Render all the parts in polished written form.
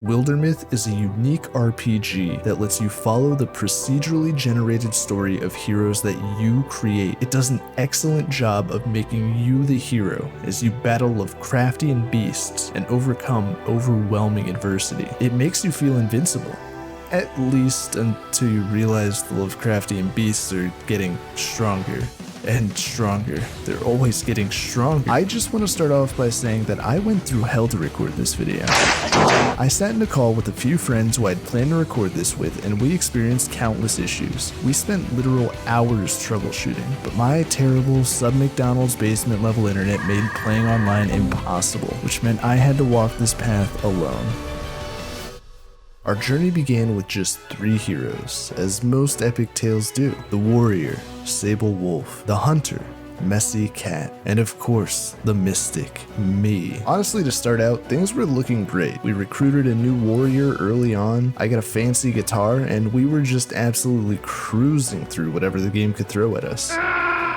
Wildermyth is a unique RPG that lets you follow the procedurally generated story of heroes that you create. It does an excellent job of making you the hero as you battle Lovecraftian beasts and overcome overwhelming adversity. It makes you feel invincible. At least until you realize the Lovecraftian beasts are getting stronger and stronger. They're always getting stronger. I just want to start off by saying that I went through hell to record this video. I sat in a call with a few friends who I'd planned to record this with, and we experienced countless issues. We spent literal hours troubleshooting, but my terrible sub-McDonald's basement level internet made playing online impossible, which meant I had to walk this path alone. Our journey began with just 3 heroes, as most epic tales do. The warrior, Sable Wolf, the hunter, Messy Cat, and of course, the mystic, me. Honestly, to start out, things were looking great. We recruited a new warrior early on, I got a fancy guitar, and we were just absolutely cruising through whatever the game could throw at us.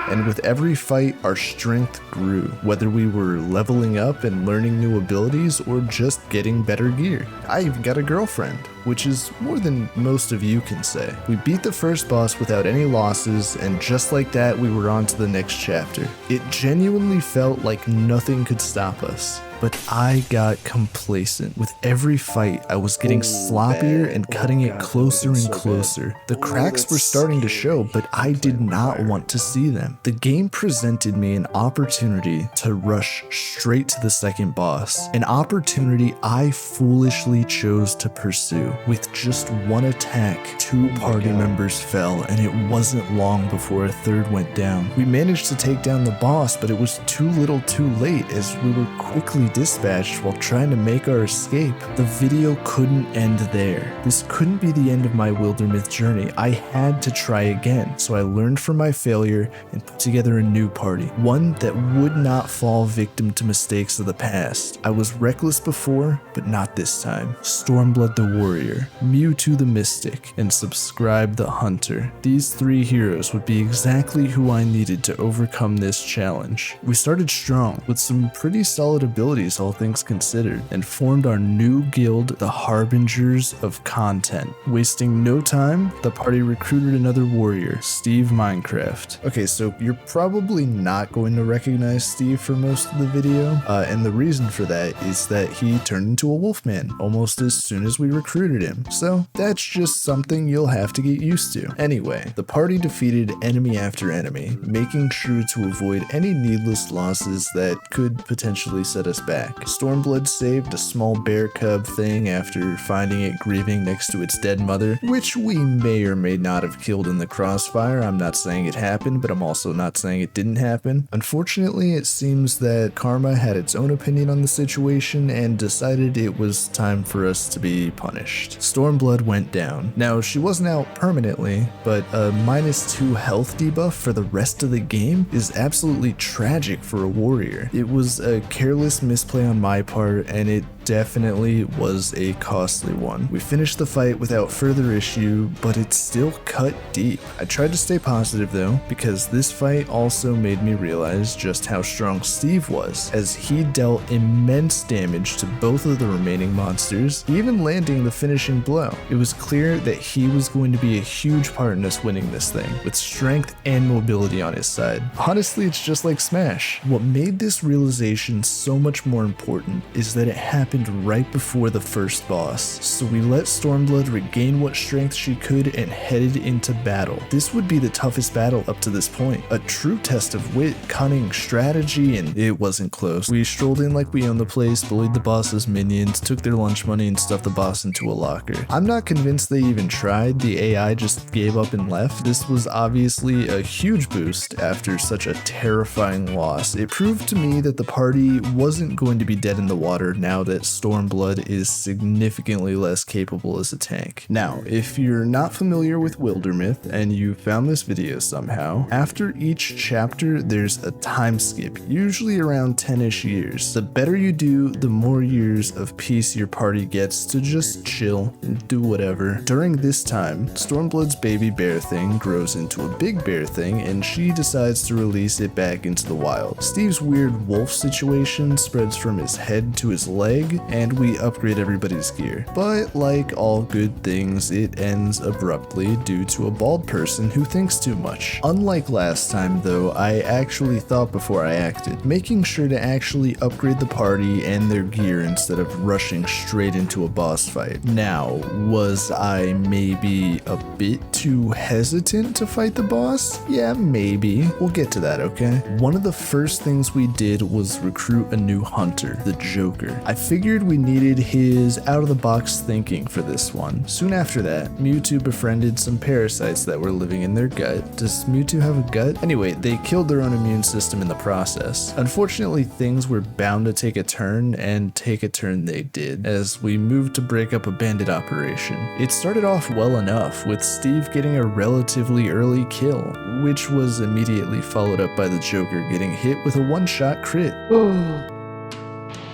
And with every fight, our strength grew, whether we were leveling up and learning new abilities or just getting better gear. I even got a girlfriend, which is more than most of you can say. We beat the first boss without any losses, and just like that, we were on to the next chapter. It genuinely felt like nothing could stop us. But I got complacent. With every fight, I was getting sloppier and cutting it closer and closer. The cracks were starting to show, but I did not want to see them. The game presented me an opportunity to rush straight to the second boss, an opportunity I foolishly chose to pursue. With just one attack, 2 party members fell, and it wasn't long before a third went down. We managed to take down the boss, but it was too little too late as we were quickly dispatched while trying to make our escape. The video couldn't end there. This couldn't be the end of my Wildermyth journey. I had to try again, so I learned from my failure and put together a new party, one that would not fall victim to mistakes of the past. I was reckless before, but not this time. Stormblood the warrior, Mewtwo the mystic, and Subscribe the hunter. These 3 heroes would be exactly who I needed to overcome this challenge. We started strong with some pretty solid abilities, all things considered, and formed our new guild, the Harbingers of Content. Wasting no time, the party recruited another warrior, Steve Minecraft. Okay, so you're probably not going to recognize Steve for most of the video, and the reason for that is that he turned into a wolfman almost as soon as we recruited him, so that's just something you'll have to get used to. Anyway, the party defeated enemy after enemy, making sure to avoid any needless losses that could potentially set us back. Stormblood saved a small bear cub thing after finding it grieving next to its dead mother, which we may or may not have killed in the crossfire. I'm not saying it happened, but I'm also not saying it didn't happen. Unfortunately, it seems that Karma had its own opinion on the situation and decided it was time for us to be punished. Stormblood went down. Now, she wasn't out permanently, but a -2 health debuff for the rest of the game is absolutely tragic for a warrior. It was a careless misplay on my part, and it definitely was a costly one. We finished the fight without further issue, but it still cut deep. I tried to stay positive though, because this fight also made me realize just how strong Steve was, as he dealt immense damage to both of the remaining monsters, even landing the finishing blow. It was clear that he was going to be a huge part in us winning this thing, with strength and mobility on his side. Honestly, it's just like Smash. What made this realization so much more important is that it happened right before the first boss, so we let Stormblood regain what strength she could and headed into battle. This would be the toughest battle up to this point, a true test of wit, cunning, strategy, and it wasn't close. We strolled in like we owned the place, bullied the boss's minions, took their lunch money, and stuffed the boss into a locker. I'm not convinced they even tried. The AI just gave up and left. This was obviously a huge boost after such a terrifying loss. It proved to me that the party wasn't going to be dead in the water now that Stormblood is significantly less capable as a tank. Now, if you're not familiar with Wildermyth and you found this video somehow, after each chapter there's a time skip, usually around 10-ish years. The better you do, the more years of peace your party gets to just chill and do whatever. During this time, Stormblood's baby bear thing grows into a big bear thing, and she decides to release it back into the wild. Steve's weird wolf situation spreads from his head to his leg, big, and we upgrade everybody's gear. But like all good things, it ends abruptly due to a bald person who thinks too much. Unlike last time though, I actually thought before I acted, making sure to actually upgrade the party and their gear instead of rushing straight into a boss fight. Now, was I maybe a bit too hesitant to fight the boss? Yeah, maybe. We'll get to that, okay? One of the first things we did was recruit a new hunter, the Joker. I figured we needed his out-of-the-box thinking for this one. Soon after that, Mewtwo befriended some parasites that were living in their gut. Does Mewtwo have a gut? Anyway, they killed their own immune system in the process. Unfortunately, things were bound to take a turn, and take a turn they did, as we moved to break up a bandit operation. It started off well enough, with Steve getting a relatively early kill, which was immediately followed up by the Joker getting hit with a one-shot crit.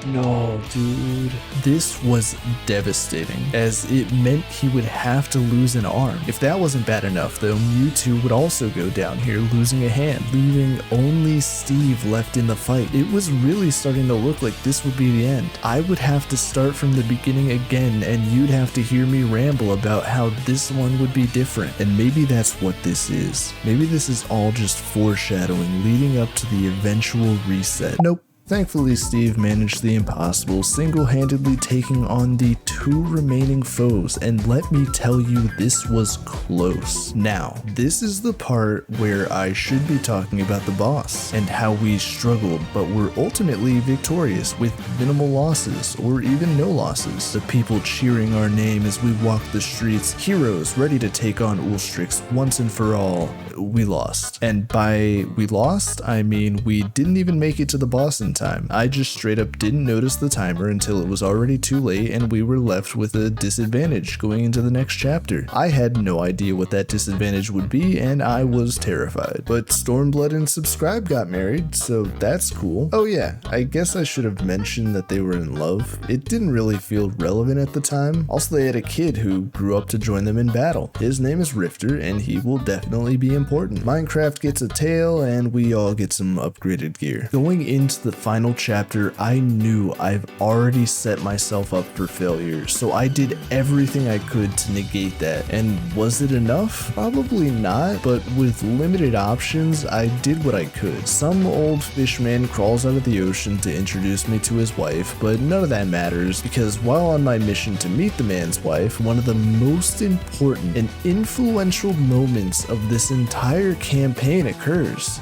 No, dude. This was devastating, as it meant he would have to lose an arm. If that wasn't bad enough though, Mewtwo would also go down here losing a hand, leaving only Steve left in the fight. It was really starting to look like this would be the end. I would have to start from the beginning again, and you'd have to hear me ramble about how this one would be different. And maybe that's what this is. Maybe this is all just foreshadowing leading up to the eventual reset. Nope. Thankfully, Steve managed the impossible, single-handedly taking on the two remaining foes, and let me tell you, this was close. Now, this is the part where I should be talking about the boss, and how we struggled, but were ultimately victorious with minimal losses, or even no losses. The people cheering our name as we walked the streets, heroes ready to take on Ulstryx once and for all. We lost. And by we lost, I mean we didn't even make it to the boss in time. I just straight up didn't notice the timer until it was already too late, and we were left with a disadvantage going into the next chapter. I had no idea what that disadvantage would be, and I was terrified. But Stormblood and Subscribe got married, so that's cool. Oh yeah, I guess I should have mentioned that they were in love. It didn't really feel relevant at the time. Also, they had a kid who grew up to join them in battle. His name is Rifter, and he will definitely be important. Minecraft gets a tail, and we all get some upgraded gear. Going into the final chapter, I knew I've already set myself up for failure, so I did everything I could to negate that. And was it enough? Probably not, but with limited options, I did what I could. Some old fishman crawls out of the ocean to introduce me to his wife, but none of that matters, because while on my mission to meet the man's wife, one of the most important and influential moments of this entire campaign occurs.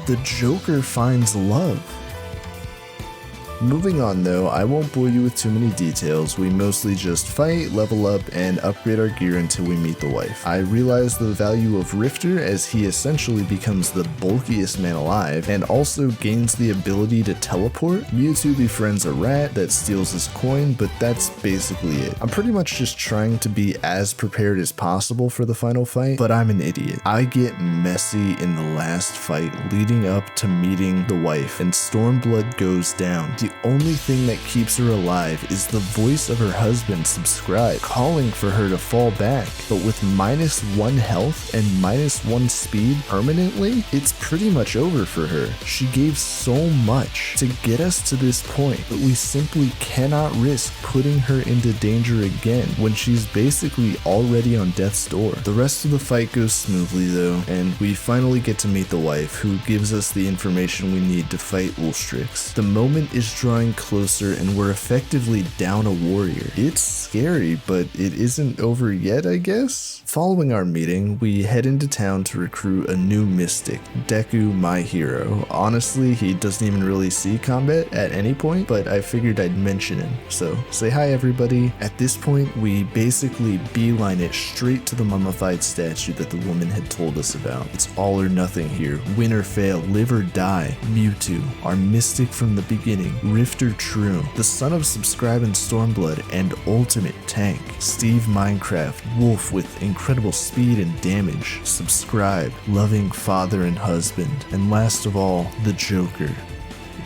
The Joker finds love. Moving on though, I won't bore you with too many details. We mostly just fight, level up, and upgrade our gear until we meet the wife. I realize the value of Rifter as he essentially becomes the bulkiest man alive and also gains the ability to teleport. Mewtwo befriends a rat that steals his coin, but that's basically it. I'm pretty much just trying to be as prepared as possible for the final fight, but I'm an idiot. I get messy in the last fight leading up to meeting the wife, and Stormblood goes down. The only thing that keeps her alive is the voice of her husband, Subscribe, calling for her to fall back. But with -1 health and -1 speed permanently, it's pretty much over for her. She gave so much to get us to this point, but we simply cannot risk putting her into danger again when she's basically already on death's door. The rest of the fight goes smoothly though, and we finally get to meet the wife, who gives us the information we need to fight Ulstryx. The moment is drawing closer, and we're effectively down a warrior. It's scary, but it isn't over yet, I guess? Following our meeting, we head into town to recruit a new mystic, Deku, my hero. Honestly, he doesn't even really see combat at any point, but I figured I'd mention him. So, say hi everybody. At this point, we basically beeline it straight to the mummified statue that the woman had told us about. It's all or nothing here. Win or fail, live or die. Mewtwo, our mystic from the beginning. Rifter True, the son of Subscribe and Stormblood, and ultimate tank. Steve Minecraft, wolf with incredible speed and damage. Subscribe, loving father and husband. And last of all, the Joker.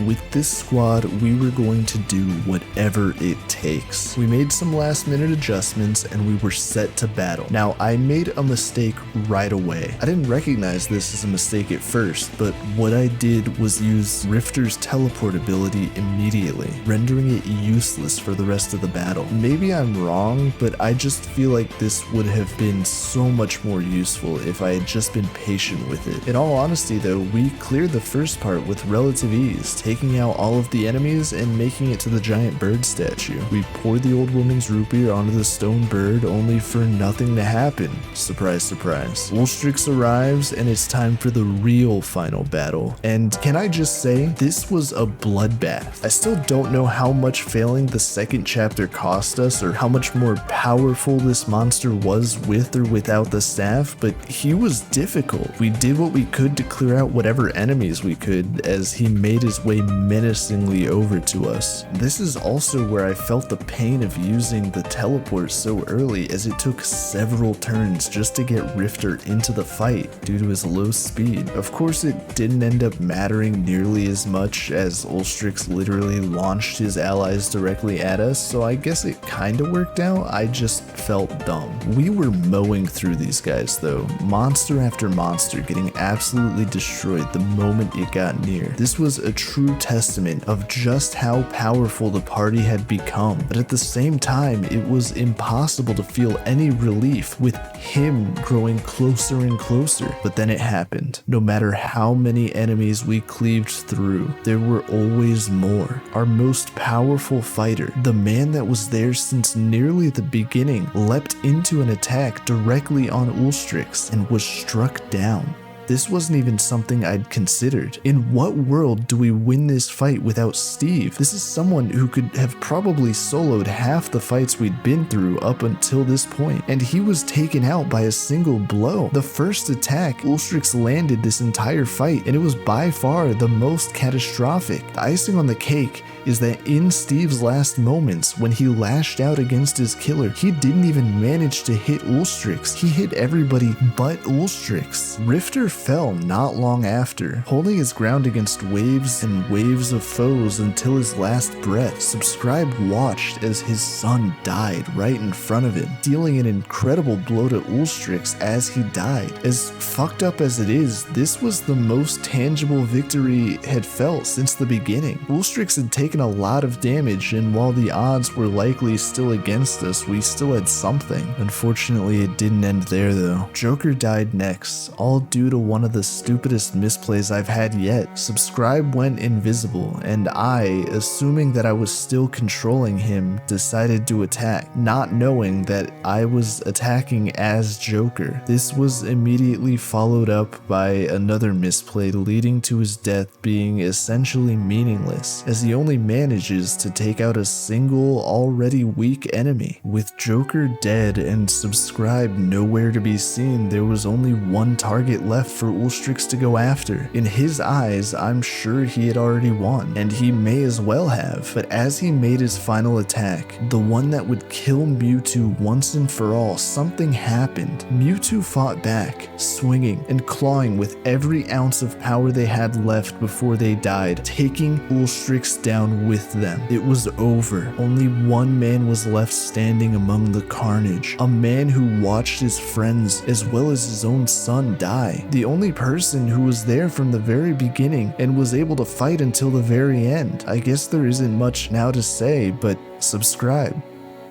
With this squad, we were going to do whatever it takes. We made some last minute adjustments and we were set to battle. Now, I made a mistake right away. I didn't recognize this as a mistake at first, but what I did was use Rifter's teleport ability immediately, rendering it useless for the rest of the battle. Maybe I'm wrong, but I just feel like this would have been so much more useful if I had just been patient with it. In all honesty though, we cleared the first part with relative ease, taking out all of the enemies and making it to the giant bird statue. We poured the old woman's root beer onto the stone bird only for nothing to happen. Surprise, surprise. Ulstryx arrives and it's time for the real final battle. And can I just say, this was a bloodbath. I still don't know how much failing the second chapter cost us or how much more powerful this monster was with or without the staff, but he was difficult. We did what we could to clear out whatever enemies we could as he made his way menacingly over to us. This is also where I felt the pain of using the teleport so early, as it took several turns just to get Rifter into the fight due to his low speed. Of course, it didn't end up mattering nearly as much as Ulstryx literally launched his allies directly at us, so I guess it kinda worked out. I just felt dumb. We were mowing through these guys though, monster after monster, getting absolutely destroyed the moment it got near. This was a true testament of just how powerful the party had become, but at the same time, it was impossible to feel any relief with him growing closer and closer. But then it happened. No matter how many enemies we cleaved through, there were always more. Our most powerful fighter, the man that was there since nearly the beginning, leapt into an attack directly on Ulstryx and was struck down. This wasn't even something I'd considered. In what world do we win this fight without Steve? This is someone who could have probably soloed half the fights we'd been through up until this point, and he was taken out by a single blow. The first attack Ulstryx landed this entire fight, and it was by far the most catastrophic. The icing on the cake is that in Steve's last moments, when he lashed out against his killer, he didn't even manage to hit Ulstryx. He hit everybody but Ulstryx. Rifter fell not long after, holding his ground against waves and waves of foes until his last breath. Subscribe watched as his son died right in front of him, dealing an incredible blow to Ulstryx as he died. As fucked up as it is, this was the most tangible victory had felt since the beginning. Ulstryx had taken a lot of damage, and while the odds were likely still against us, we still had something. Unfortunately, it didn't end there though. Joker died next, all due to one of the stupidest misplays I've had yet. Subscribe went invisible, and I, assuming that I was still controlling him, decided to attack, not knowing that I was attacking as Joker. This was immediately followed up by another misplay, leading to his death being essentially meaningless, as he only manages to take out a single already weak enemy. With Joker dead and Subscribe nowhere to be seen, there was only one target left for Ulstryx to go after. In his eyes, I'm sure he had already won, and he may as well have, but as he made his final attack, the one that would kill Mewtwo once and for all, something happened. Mewtwo fought back, swinging and clawing with every ounce of power they had left before they died, taking Ulstryx down with them. It was over. Only one man was left standing among the carnage, a man who watched his friends as well as his own son die. The only person who was there from the very beginning and was able to fight until the very end. I guess there isn't much now to say, but subscribe.